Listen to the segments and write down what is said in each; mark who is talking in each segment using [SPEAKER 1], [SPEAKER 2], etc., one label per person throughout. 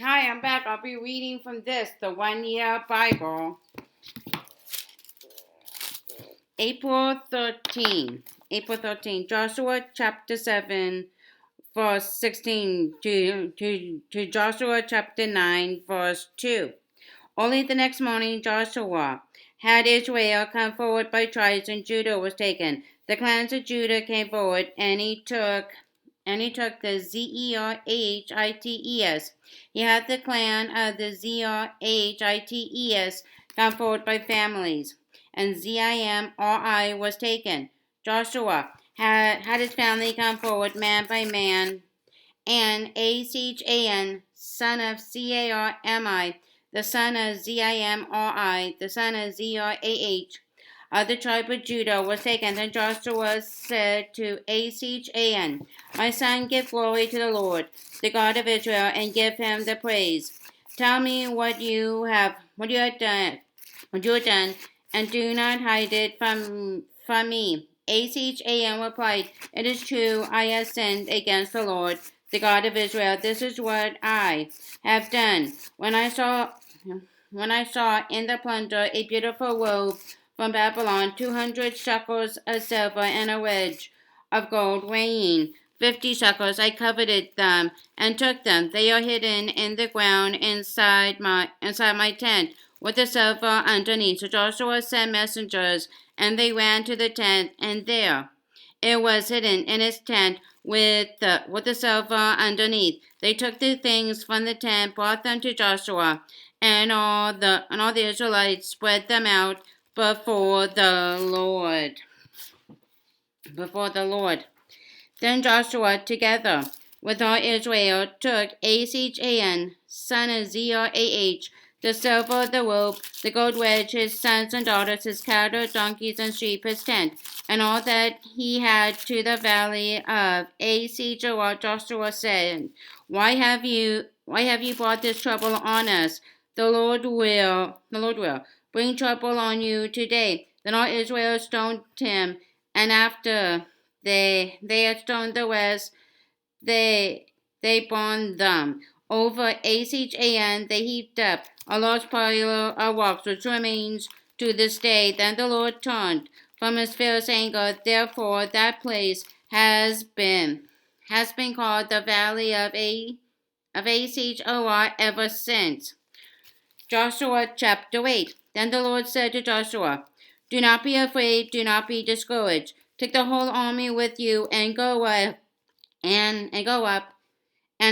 [SPEAKER 1] Hi, I'm back. I'll be reading from the 1 Year Bible. April 13. Joshua chapter 7, verse 16 to Joshua chapter 9, verse 2. Only the next morning Joshua had Israel come forward by tribes, and Judah was taken. The clans of Judah came forward, and he took the Zerhites. He had the clan of the Zerhites come forward by families, and Zimri was taken. Joshua had his family come forward man by man, and Achan, son of Carmi, the son of Zimri, the son of Zerah, of the tribe of Judah, was taken. Then Joshua said to Achan, my son, give glory to the Lord, the God of Israel, and give him the praise. Tell me what you have done, and do not hide it from me. Achan replied, it is true, I have sinned against the Lord, the God of Israel. This is what I have done. When I saw in the plunder a beautiful robe from Babylon, 200 shekels of silver and a wedge of gold weighing 50 shekels, I coveted them and took them. They are hidden in the ground inside my tent, with the silver underneath. So Joshua sent messengers, and they ran to the tent, and there it was hidden in its tent with the silver underneath. They took the things from the tent, brought them to Joshua, and all the Israelites spread them out before the Lord. Then Joshua, together with all Israel, took Achan, son of Zerah, the silver, the robe, the gold wedge, his sons and daughters, his cattle, donkeys, and sheep, his tent, and all that he had to the valley of Esek. Joshua said, Why have you brought this trouble on us? The Lord will bring trouble on you today. Then all Israel stoned him, and after they had stoned the rest, they burned them. Over Achan they heaped up a large pile of rocks, which remains to this day. Then the Lord turned from his fierce anger. Therefore that place has been called the Valley of Esek ever since. Joshua chapter 8. Then the Lord said to Joshua, do not be afraid, do not be discouraged. Take the whole army with you and go up and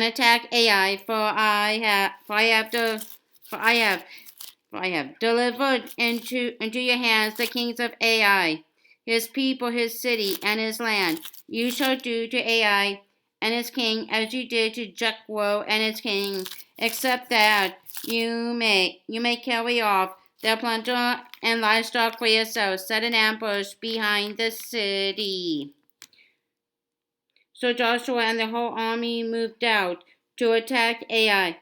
[SPEAKER 1] attack Ai, for I have delivered into your hands the kings of Ai, his people, his city, and his land. You shall do to Ai and his king as you did to Jericho and its king, except that you may carry off their plunder and livestock for yourselves. Set an ambush behind the city. So Joshua and the whole army moved out to attack Ai.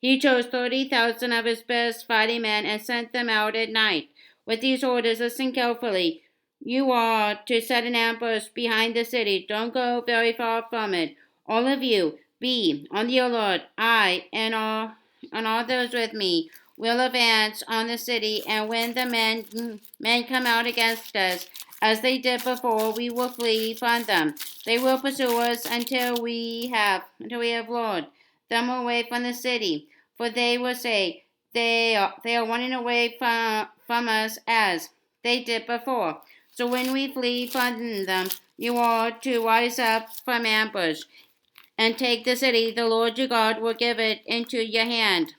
[SPEAKER 1] He chose 30,000 of his best fighting men and sent them out at night with these orders. Listen carefully. You are to set an ambush behind the city. Don't go very far from it. All of you, be on the alert. I and all those with me will advance on the city, and when the men come out against us, as they did before, we will flee from them. They will pursue us until we have lured them away from the city, for they will say, they are running away from us as they did before. So when we flee from them, you are to rise up from ambush and take the city. The Lord your God will give it into your hand.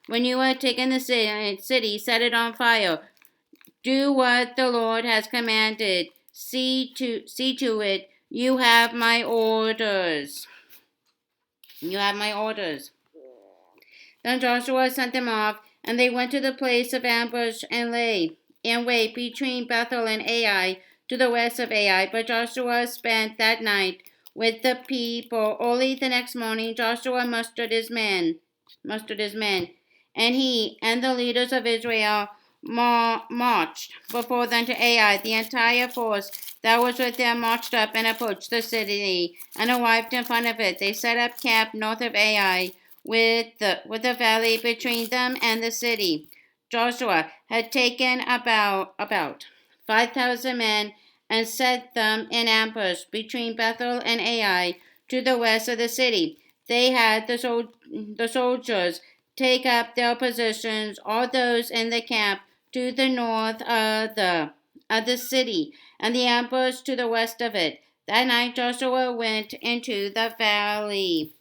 [SPEAKER 1] When you have taken the city, set it on fire. Do what the Lord has commanded. See to it. You have my orders. Then Joshua sent them off, and they went to the place of ambush and lay in wait between Bethel and Ai, to the west of Ai. But Joshua spent that night with the people. Early the next morning Joshua mustered his men, And he and the leaders of Israel marched before them to Ai. The entire force that was with them marched up and approached the city and arrived in front of it. They set up camp north of Ai with the valley between them and the city. Joshua had taken about 5,000 men and set them in ambush between Bethel and Ai to the west of the city. They had the soldiers take up their positions, all those in the camp to the north of the city, and the ambush to the west of it. That night Joshua went into the valley.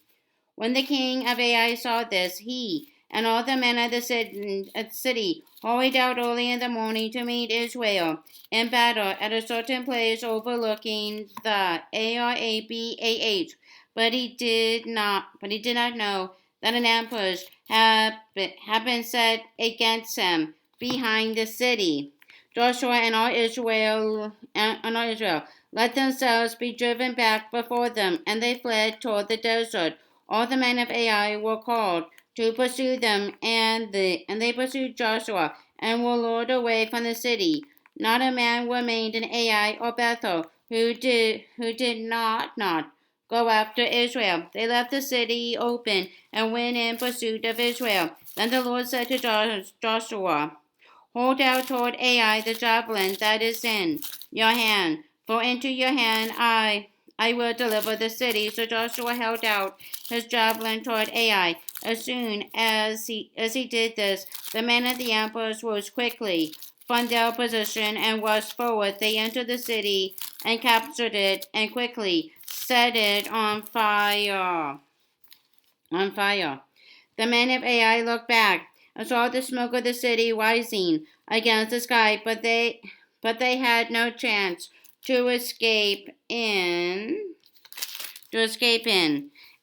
[SPEAKER 1] When the king of Ai saw this, he and all the men of the city hurried out early in the morning to meet Israel in battle at a certain place overlooking the Arabah. But he did not know that an ambush had been set against him behind the city. Joshua and all Israel let themselves be driven back before them, and they fled toward the desert. All the men of Ai were called to pursue them, and they pursued Joshua and were lured away from the city. Not a man remained in Ai or Bethel who did not go after Israel. They left the city open and went in pursuit of Israel. Then the Lord said to Joshua, "Hold out toward Ai the javelin that is in your hand, for into your hand I will deliver the city." So Joshua held out his javelin toward Ai. As soon as he did this, the men of the ambush rose quickly from their position and rushed forward. They entered the city and captured it, and quickly set it on fire. The men of Ai looked back and saw the smoke of the city rising against the sky, but they had no chance to escape in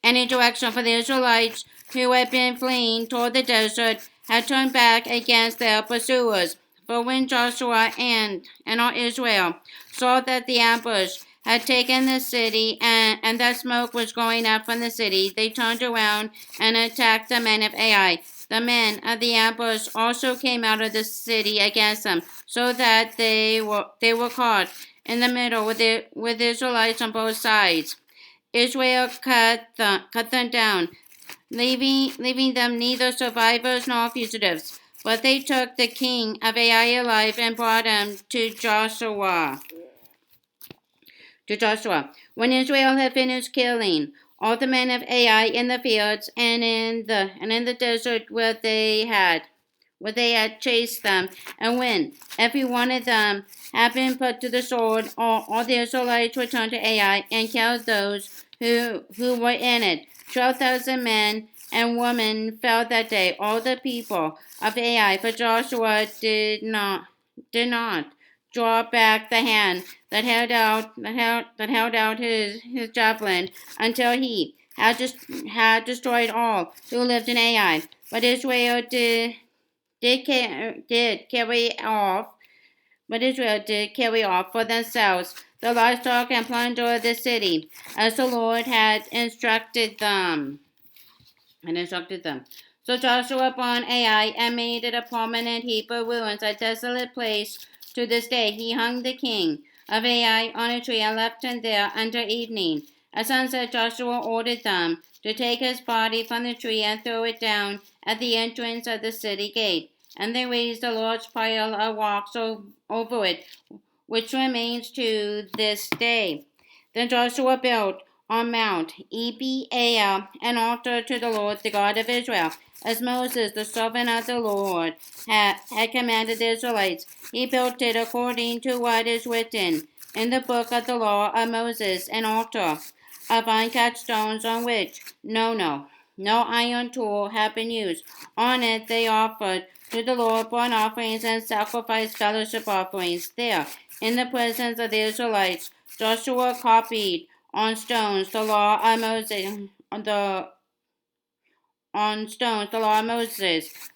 [SPEAKER 1] any direction, for the Israelites who had been fleeing toward the desert had turned back against their pursuers. For when Joshua and all Israel saw that the ambush had taken the city and that smoke was going up from the city, they turned around and attacked the men of Ai. The men of the ambush also came out of the city against them, so that they were caught in the middle with the Israelites on both sides. Israel cut them down, leaving them neither survivors nor fugitives. But they took the king of Ai alive and brought him to Joshua. When Israel had finished killing all the men of Ai in the fields and in the desert where they had chased them, and when every one of them had been put to the sword, all the Israelites returned to Ai and killed those who were in it. 12,000 men and women fell that day, all the people of Ai. For Joshua did not draw back the hand that held out his javelin until he had destroyed all who lived in Ai. But Israel did carry off for themselves the livestock and plunder of the city, as the Lord had instructed them. So Joshua burned Ai and made it a permanent heap of ruins, a desolate place to this day. He hung the king of Ai on a tree and left him there until evening. At sunset, Joshua ordered them to take his body from the tree and throw it down at the entrance of the city gate. And they raised a large pile of rocks over it, which remains to this day. Then Joshua built on Mount Ebal an altar to the Lord, the God of Israel, as Moses, the servant of the Lord, had commanded the Israelites. He built it according to what is written in the book of the law of Moses, an altar of uncut stones on which no iron tool had been used. On it they offered to the Lord burnt offerings and sacrificed fellowship offerings. There, in the presence of the Israelites, Joshua copied on stones the law of Moses,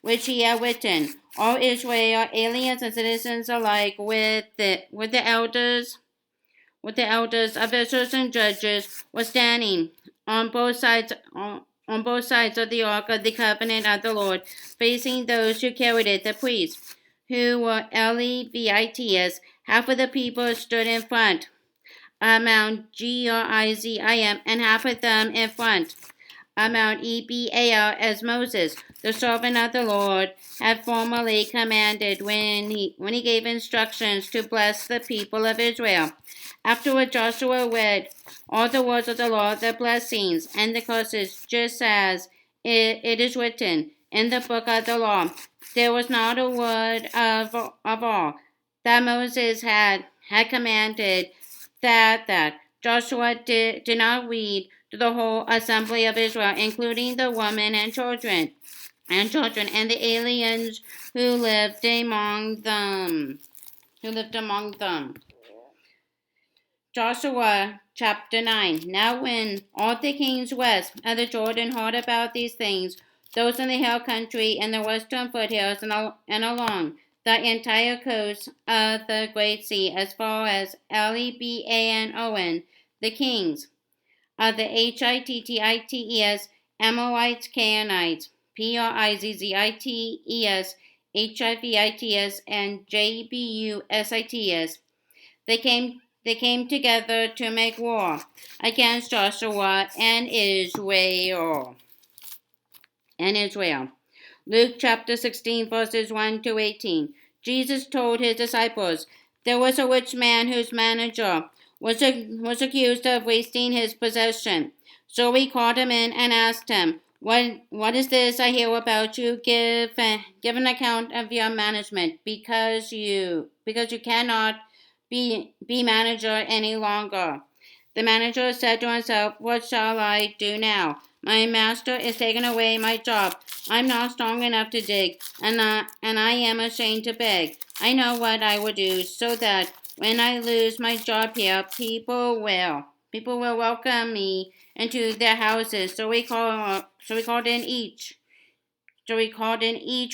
[SPEAKER 1] which he had written. All Israel, aliens and citizens alike, with the elders, officers and judges, were standing on both sides on both sides of the ark of the covenant of the Lord, facing those who carried it, the priests, who were Levites. Half of the people stood in front, Mount Gerizim, and half of them in front, Mount Ebal, as Moses, the servant of the Lord, had formerly commanded when he gave instructions to bless the people of Israel. Afterward Joshua read all the words of the law, the blessings and the curses, just as it is written in the book of the law. There was not a word of all that Moses had commanded that Joshua did not read to the whole assembly of Israel, including the women and children, and the aliens who lived among them. Joshua chapter 9. Now when all the kings west of the Jordan heard about these things, those in the hill country and the western foothills and along the entire coast of the Great Sea, as far as Lebanon, the kings of the Hittites, Amorites, Canaanites, Perizzitites, Hivites, and Jebusites. They came together to make war against Joshua and Israel. Luke chapter 16, verses 1 to 18. Jesus told his disciples, there was a rich man whose manager was accused of wasting his possession. So he called him in and asked him, What is this I hear about you? Give an account of your management, because you cannot be manager any longer. The manager said to himself, what shall I do now? My master is taking away my job. I'm not strong enough to dig, and I am ashamed to beg. I know what I will do, so that when I lose my job here, people will welcome me into their houses. So we called in each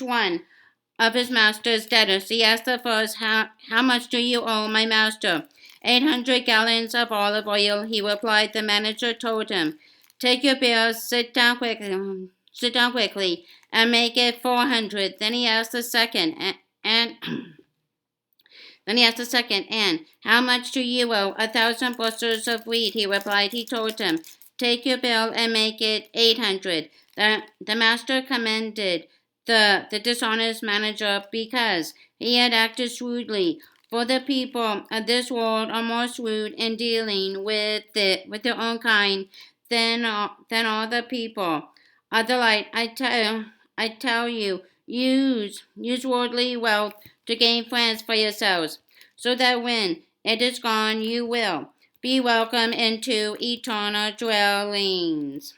[SPEAKER 1] one of his master's debtors. He asked the first, how much do you owe my master? 800 gallons of olive oil, he replied. The manager told him, take your bill, sit down quickly, and make it 400. Then he asked the second, and how much do you owe? 1,000 bushels of wheat, he replied. He told him, take your bill and make it 800. The master commended the dishonest manager because he had acted shrewdly. For the people of this world are more shrewd in dealing with their own kind than all the people of the light. I tell you, use worldly wealth to gain friends for yourselves, so that when it is gone, you will be welcomed into eternal dwellings.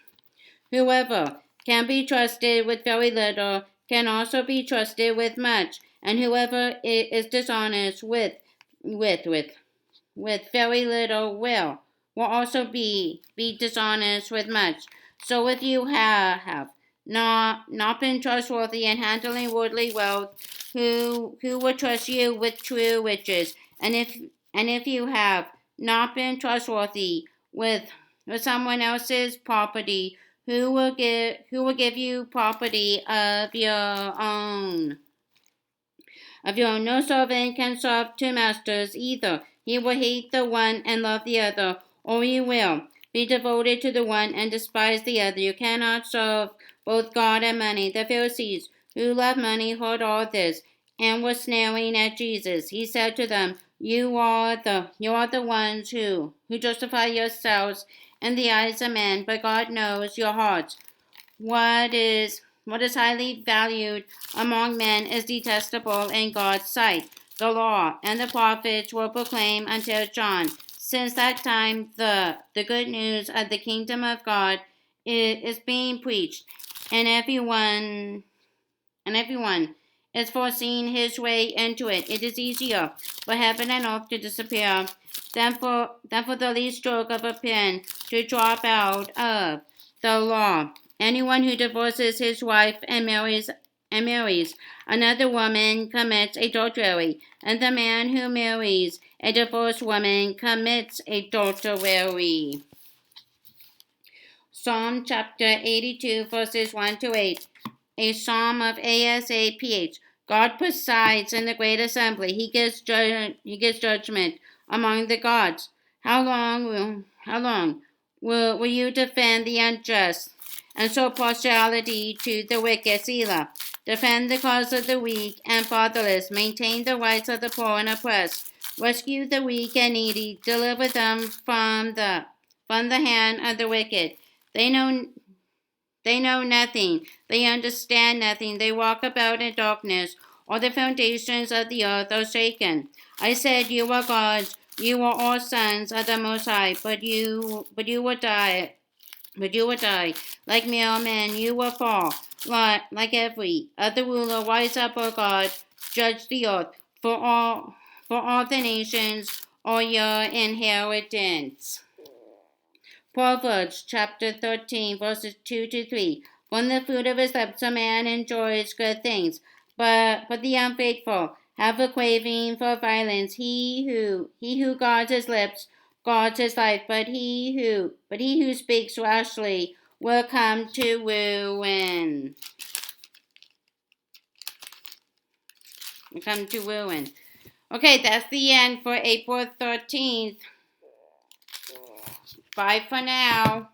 [SPEAKER 1] Whoever can be trusted with very little can also be trusted with much, and whoever is dishonest with very little will also be dishonest with much. So if you have not been trustworthy in handling worldly wealth, who will trust you with true riches? And if you have not been trustworthy with someone else's property, who will give you property of your own? No servant can serve two masters. Either he will hate the one and love the other, or he will be devoted to the one and despise the other. You cannot serve both God and money. The Pharisees, who love money, heard all this and were sneering at Jesus. He said to them, You are the ones who justify yourselves in the eyes of men, but God knows your hearts. What is highly valued among men is detestable in God's sight. The law and the prophets were proclaimed until John. Since that time, the good news of the kingdom of God is being preached, and everyone is foreseeing his way into it. It is easier for heaven and earth to disappear than for the least stroke of a pen to drop out of the law. Anyone who divorces his wife and marries another woman commits adultery, and the man who marries a divorced woman commits adultery. Psalm chapter 82, verses 1 to 8. A psalm of Asaph. God presides in the great assembly. He gives judgment among the gods. How long will you defend the unjust and show partiality to the wicked? Selah. Defend the cause of the weak and fatherless. Maintain the rights of the poor and oppressed. Rescue the weak and needy. Deliver them from the hand of the wicked. They know nothing. They understand nothing. They walk about in darkness. All the foundations of the earth are shaken. I said, you are gods. You are all sons of the Most High. But you will die. Like mere men, you will fall. Like every other ruler, rise up, O God. Judge the earth. For all the nations are your inheritance. Proverbs chapter 13, verses 2 to 3. From the fruit of his lips a man enjoys good things, but the unfaithful have a craving for violence. He who guards his lips guards his life, but he who speaks rashly will come to ruin. Okay, that's the end for April 13th. Bye for now.